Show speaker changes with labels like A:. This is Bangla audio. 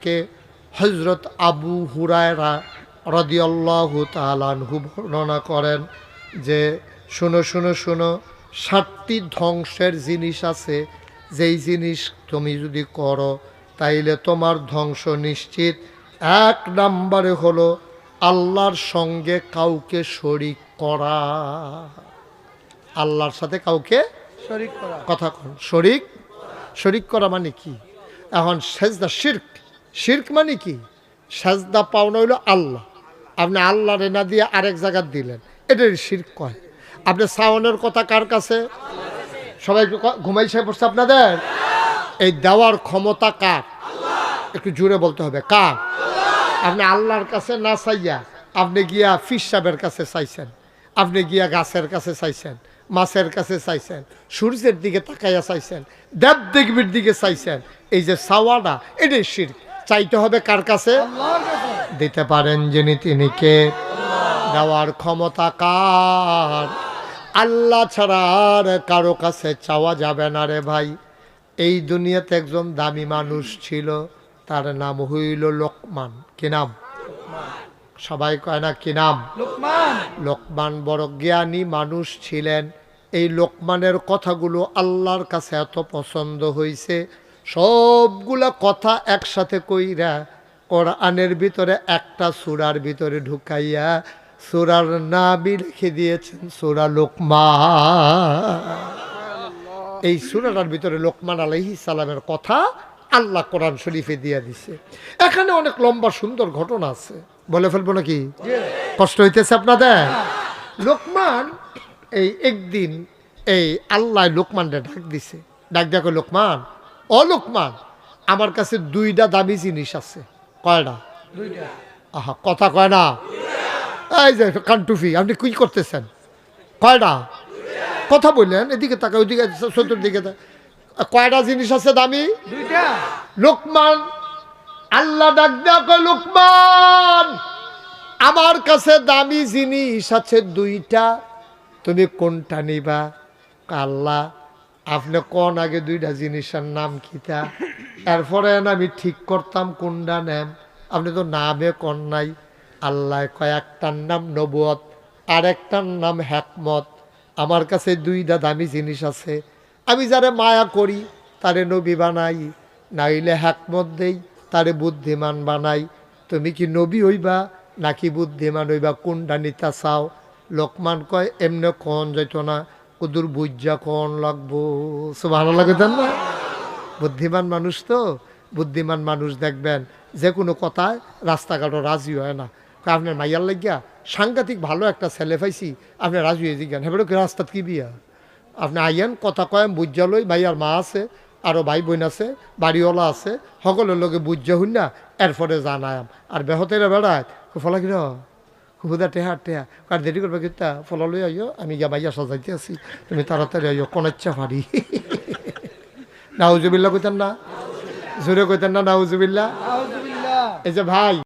A: কে হযরত আবু হুরায়রা রাদিয়াল্লাহু তাআলা আনহু বর্ণনা করেন যে শোনো শোনো শোনো 7টি ধ্বংসের জিনিস আছে, যেই জিনিস তুমি যদি করো তাইলে তোমার ধ্বংস নিশ্চিত। 1 নম্বরে হলো আল্লাহর সঙ্গে কাউকে শরীক করা। আল্লাহর সাথে কাউকে
B: শরীক করা।
A: কথা কোন শরীক করা মানে কি? এখন সেজদা শিরক মানে কি? সেজদা পাওনা হইল আল্লাহ, আপনি আল্লাহরে না দিয়ে আরেক জায়গা দিলেন, এটাই শিরক কয়। আপনি সাওনের কথা কার কাছে? সবাই ঘুমাইছে পড়ছে আপনাদের? এই দেওয়ার ক্ষমতা কার? একটু জোরে বলতে হবে, কার? আপনি আল্লাহর কাছে না চাইয়া আপনি গিয়া ফিশ সাহেবের কাছে চাইছেন, আপনি গিয়া গাছের কাছে চাইছেন, মাছের কাছে চাইছেন, সূর্যের দিকে তাকাইয়া চাইছেন, দেব দেবীর দিকে চাইছেন। এই যে চাওয়াটা, এটাই শিরক। চাইতে হবে কার কাছে? দিতে পারেন যিনি, তিনি কে? দেওয়ার ক্ষমতা কার? আল্লাহ ছাড়া আর কারো কাছে চাওয়া যাবে না রে ভাই। এই দুনিয়াতে একজন দামি মানুষ ছিল, তার নাম হইল লোকমান। কি নাম? সবাই কয় না কি নাম? লোকমান বড় জ্ঞানী মানুষ ছিলেন। এই লোকমানের কথাগুলো আল্লাহর কাছে এত পছন্দ হয়েছে, সবগুলা কথা একসাথে কইরা কোরআনের ভিতরে একটা সূরার ভিতরে ঢুকাইয়া সূরার নামই লিখে দিয়েছেন সূরা লোকমান। এই সূরাটার ভিতরে লোকমান আলাইহিস সালামের কথা আল্লাহ কোরআন শরীফে দিয়ে দিছে। এখানে অনেক লম্বা সুন্দর ঘটনা আছে, বলে ফেলবো নাকি? কষ্ট হইতেছে আপনাদের? লোকমান এই একদিন এই আল্লাহ লোকমানটা ডাক দিছে, ডাক দেখো লোকমান, ও লোকমান, আমার কাছে 2টা দামি জিনিস আছে। কয়টা?
B: 2টা।
A: আহা, কথা কয় না। এই যে কানটুফি, আপনি কি করতেছেন? কয়টা? কথা বললেন, এদিকে তাকা, ওইদিকে চতুর্দিকে। কয়টা জিনিস আছে দামি?
B: 2টা।
A: লোকমান আল্লাহ ডাক দেখো, লোকমান, আমার কাছে দামি জিনিস আছে 2টা, তুমি কোনটা নিবা? আল্লাহ আপনি কোন আগে 2টা জিনিসের নাম কিতা, এরপরে আমি ঠিক করতাম কোনটা নেন। আপনি তো নামে কোন নাই। আল্লাহ কয়েকটার নাম নবুয়ত, আর একটার নাম হিকমত। আমার কাছে 2টা দামি জিনিস আছে, আমি যারে মায়া করি তারে নবী বানাই, নাইলে হিকমত দেই, তারে বুদ্ধিমান বানাই। তুমি কি নবী হইবা নাকি বুদ্ধিমান হইবা, কোনটা নিতে চাও? লোকমান কয় এমনি কন যাইত না, কুদুর বুঝা কন লাগবো। সুবহানাল্লাহ কইতেন না? বুদ্ধিমান মানুষ তো, বুদ্ধিমান মানুষ দেখবেন যে কোনো কথায় রাস্তাঘাটও রাজি হয় না। আপনার মাইয়ার লাগিয়া সাংঘাতিক ভালো একটা ছেলে পাইছি, আপনি রাজি হয়ে জিজ্ঞান হেবে কি রাস্তাত কি বিয়া? আপনি আইয়ান কথা কয়েন বুঝা লই, ভাইয়ার মা আছে, আরও ভাই বোন আছে, বাড়িওয়ালা আছে, সকলের লোকে বুঝা হইন না, এরপরে জানায়াম। আর বেহতেরা বেড়ায় ফলা কিনা হুদা টেহা টেহা আর দেরি করবে কিতা ফলা লই আইও, আমি গিয়া মাইয়া সাজাইতে আছি, তুমি তাড়াতাড়ি আইও, কোন ইচ্ছা পারি। নাউজুবিল্লাহ কইতেন না? জোরে কইতেন না নাউজুবিল্লাহ? এই যে ভাই